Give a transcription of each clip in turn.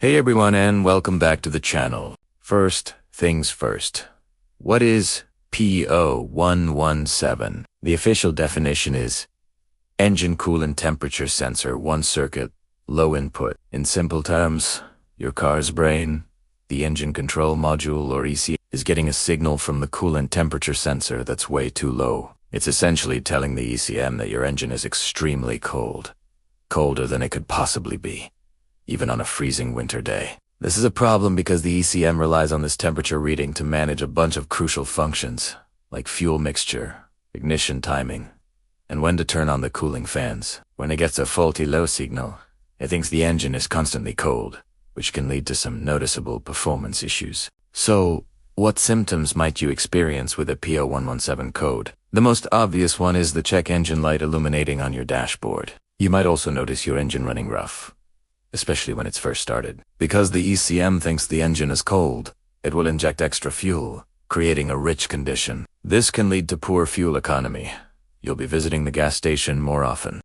Hey everyone and welcome back to the channel. First things first. What is P0117? The official definition is Engine Coolant Temperature Sensor, one circuit, low input. In simple terms, your car's brain, the engine control module or ECM, is getting a signal from the coolant temperature sensor that's way too low. It's essentially telling the ECM that your engine is extremely cold. Colder than it could possibly be, even on a freezing winter day. This is a problem because the ECM relies on this temperature reading to manage a bunch of crucial functions, like fuel mixture, ignition timing, and when to turn on the cooling fans. When it gets a faulty low signal, it thinks the engine is constantly cold, which can lead to some noticeable performance issues. So, what symptoms might you experience with a P0117 code? The most obvious one is the check engine light illuminating on your dashboard. You might also notice your engine running rough, especially when it's first started. Because the ECM thinks the engine is cold, it will inject extra fuel, creating a rich condition. This can lead to poor fuel economy. You'll be visiting the gas station more often.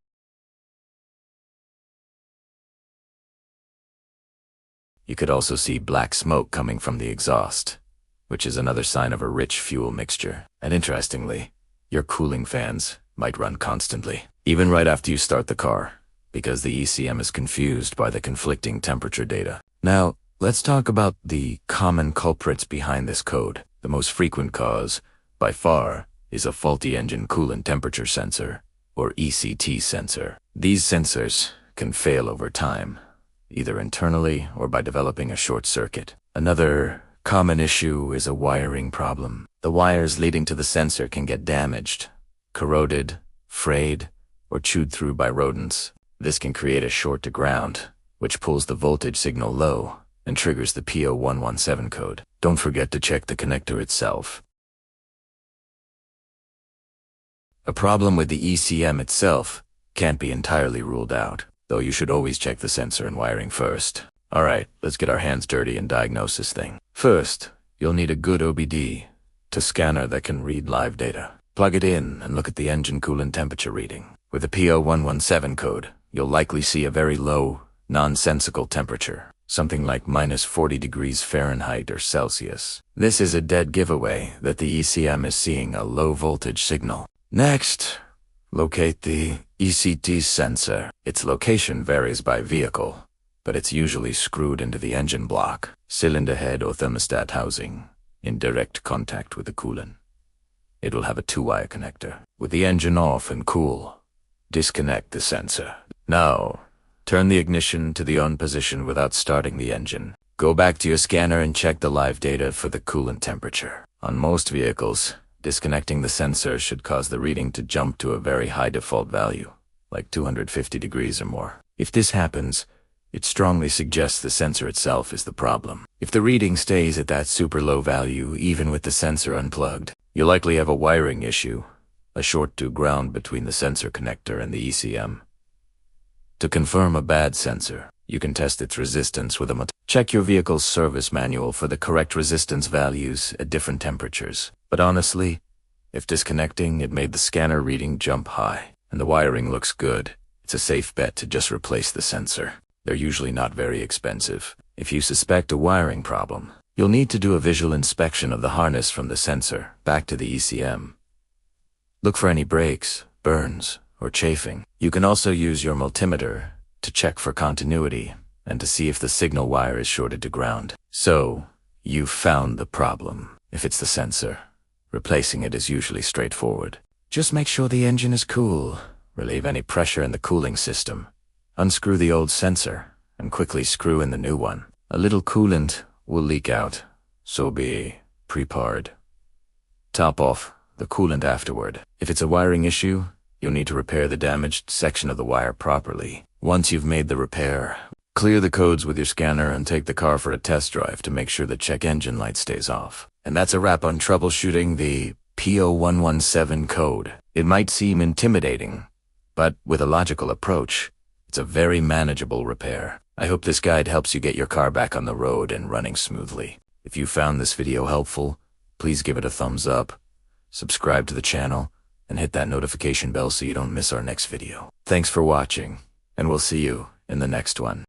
You could also see black smoke coming from the exhaust, which is another sign of a rich fuel mixture. And interestingly, your cooling fans might run constantly, even right after you start the car, because the ECM is confused by the conflicting temperature data. Now, let's talk about the common culprits behind this code. The most frequent cause, by far, is a faulty engine coolant temperature sensor, or ECT sensor. These sensors can fail over time, either internally or by developing a short circuit. Another common issue is a wiring problem. The wires leading to the sensor can get damaged, corroded, frayed, or chewed through by rodents. This can create a short to ground, which pulls the voltage signal low and triggers the P0117 code. Don't forget to check the connector itself. A problem with the ECM itself can't be entirely ruled out, though you should always check the sensor and wiring first. Alright, let's get our hands dirty and diagnose this thing. First, you'll need a good OBD to scanner that can read live data. Plug it in and look at the engine coolant temperature reading. With the P0117 code, you'll likely see a very low, nonsensical temperature, something like -40 degrees Fahrenheit or Celsius. This is a dead giveaway that the ECM is seeing a low voltage signal. Next, locate the ECT sensor. Its location varies by vehicle, but it's usually screwed into the engine block, cylinder head or thermostat housing, in direct contact with the coolant. It will have a 2-wire connector. With the engine off and cool, disconnect the sensor. Now, turn the ignition to the on position without starting the engine. Go back to your scanner and check the live data for the coolant temperature. On most vehicles, disconnecting the sensor should cause the reading to jump to a very high default value, like 250 degrees or more. If this happens, it strongly suggests the sensor itself is the problem. If the reading stays at that super low value, even with the sensor unplugged, you'll likely have a wiring issue, a short to ground between the sensor connector and the ECM. To confirm a bad sensor, you can test its resistance with a multimeter. Check your vehicle's service manual for the correct resistance values at different temperatures. But honestly, if disconnecting it made the scanner reading jump high, and the wiring looks good, it's a safe bet to just replace the sensor. They're usually not very expensive. If you suspect a wiring problem, you'll need to do a visual inspection of the harness from the sensor back to the ECM. Look for any breaks, burns, or chafing. You can also use your multimeter to check for continuity and to see if the signal wire is shorted to ground. So, you've found the problem. If it's the sensor, replacing it is usually straightforward. Just make sure the engine is cool, relieve any pressure in the cooling system, unscrew the old sensor, and quickly screw in the new one. A little coolant will leak out, so be prepared. Top off the coolant afterward. If it's a wiring issue, you'll need to repair the damaged section of the wire properly. Once you've made the repair, clear the codes with your scanner and take the car for a test drive to make sure the check engine light stays off. And that's a wrap on troubleshooting the P0117 code. It might seem intimidating, but with a logical approach, it's a very manageable repair. I hope this guide helps you get your car back on the road and running smoothly. If you found this video helpful, please give it a thumbs up, subscribe to the channel, and hit that notification bell so you don't miss our next video. Thanks for watching, and we'll see you in the next one.